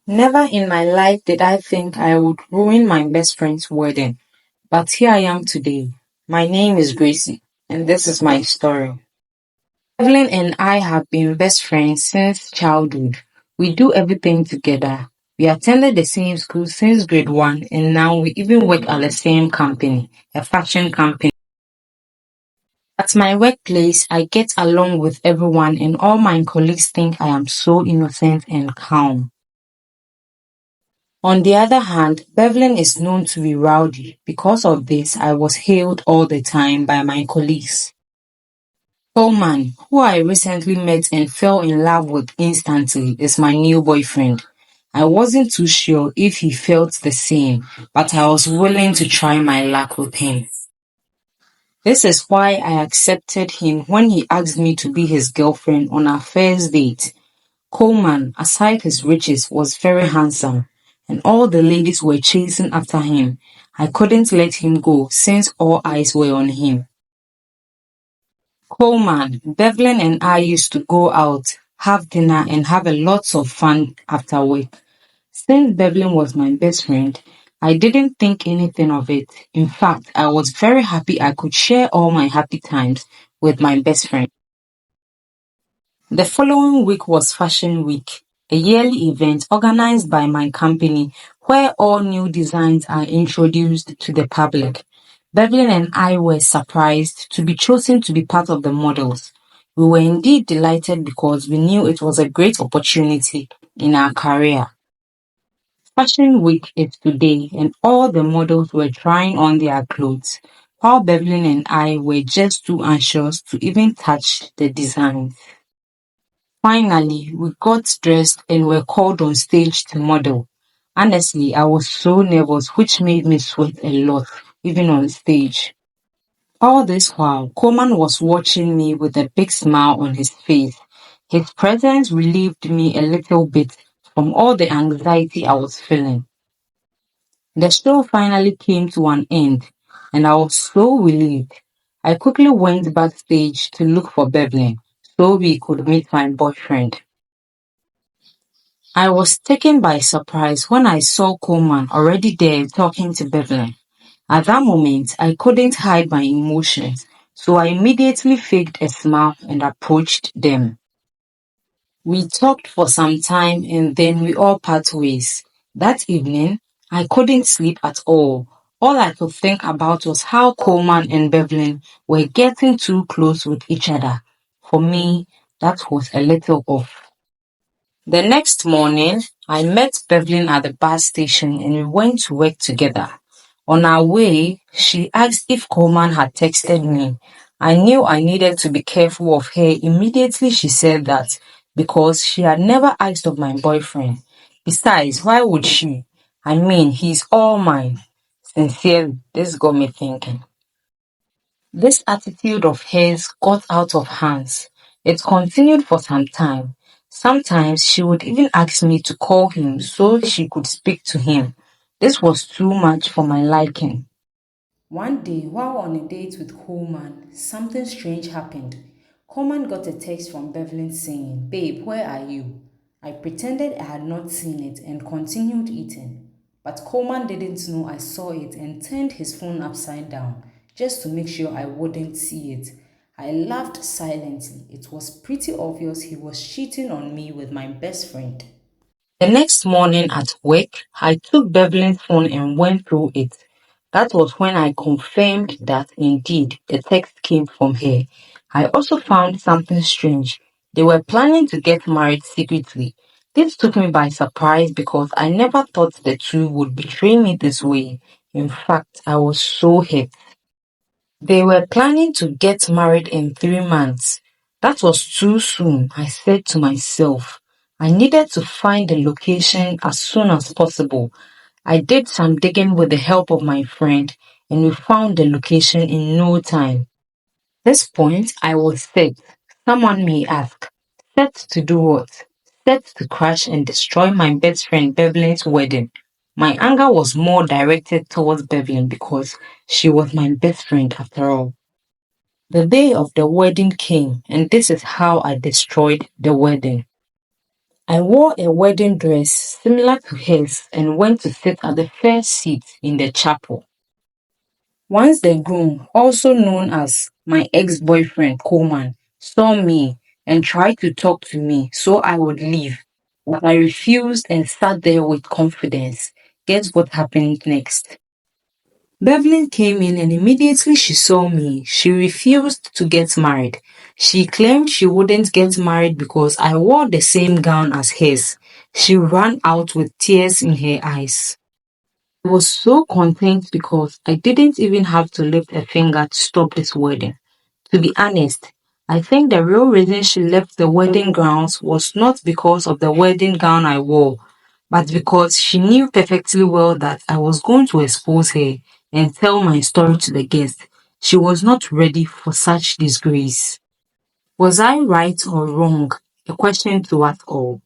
Never in my life did I think I would ruin my best friend's wedding, but here I am today. My name is Gracie, and this is my story. Bevelyn and I have been best friends since childhood. We do everything together. We attended the same school since grade 1, and now we even work at the same company, a fashion company. At my workplace, I get along with everyone, and all my colleagues think I am so innocent and calm. On the other hand, Bevelyn is known to be rowdy. Because of this, I was hailed all the time by my colleagues. Coleman, who I recently met and fell in love with instantly, is my new boyfriend. I wasn't too sure if he felt the same, but I was willing to try my luck with him. This is why I accepted him when he asked me to be his girlfriend on our first date. Coleman, aside his riches, was very handsome, and all the ladies were chasing after him. I couldn't let him go since all eyes were on him. Coleman, Bevelyn and I used to go out, have dinner, and have a lots of fun after work. Since Bevelyn was my best friend, I didn't think anything of it. In fact, I was very happy I could share all my happy times with my best friend. The following week was Fashion Week, a yearly event organized by my company where all new designs are introduced to the public. Bevelyn and I were surprised to be chosen to be part of the models. We were indeed delighted because we knew it was a great opportunity in our career. Fashion Week is today, and all the models were trying on their clothes, while Bevelyn and I were just too anxious to even touch the designs. Finally, we got dressed and were called on stage to model. Honestly, I was so nervous, which made me sweat a lot, even on stage. All this while, Coleman was watching me with a big smile on his face. His presence relieved me a little bit from all the anxiety I was feeling. The show finally came to an end, and I was so relieved. I quickly went backstage to look for Bevelyn so we could meet my boyfriend. I was taken by surprise when I saw Coleman already there talking to Bevelyn. At that moment, I couldn't hide my emotions, so I immediately faked a smile and approached them. We talked for some time and then we all part ways. That evening, I couldn't sleep at all. All I could think about was how Coleman and Bevelyn were getting too close with each other. For me, that was a little off. The next morning, I met Bevelyn at the bus station and we went to work together. On our way, she asked if Coleman had texted me. I knew I needed to be careful of her. Immediately she said that because she had never asked of my boyfriend. Besides, why would she? I mean, he's all mine. Sincerely, this got me thinking. This attitude of hers got out of hands. It continued for some time. Sometimes she would even ask me to call him so she could speak to him. This was too much for my liking. One day, while on a date with Coleman, something strange happened. Coleman got a text from Bevelyn saying, "Babe, where are you?" I pretended I had not seen it and continued eating. But Coleman didn't know I saw it and turned his phone upside down just to make sure I wouldn't see it. I laughed silently. It was pretty obvious he was cheating on me with my best friend. The next morning at work, I took Bevelyn's phone and went through it. That was when I confirmed that indeed the text came from her. I also found something strange. They were planning to get married secretly. This took me by surprise because I never thought the two would betray me this way. In fact, I was so hurt. They were planning to get married in 3 months. That was too soon, I said to myself. I needed to find the location as soon as possible. I did some digging with the help of my friend and we found the location in no time. This point, I was set. Someone may ask, set to do what? Set to crash and destroy my best friend Bevelyn's wedding. My anger was more directed towards Bevelyn because she was my best friend after all. The day of the wedding came, and this is how I destroyed the wedding. I wore a wedding dress similar to hers and went to sit at the first seat in the chapel. Once the groom, also known as my ex-boyfriend Coleman, saw me and tried to talk to me so I would leave, but I refused and sat there with confidence. Guess what happened next? Bevelyn came in and immediately she saw me, she refused to get married. She claimed she wouldn't get married because I wore the same gown as hers. She ran out with tears in her eyes. I was so content because I didn't even have to lift a finger to stop this wedding. To be honest, I think the real reason she left the wedding grounds was not because of the wedding gown I wore, but because she knew perfectly well that I was going to expose her and tell my story to the guests. She was not ready for such disgrace. Was I right or wrong? A question to us all.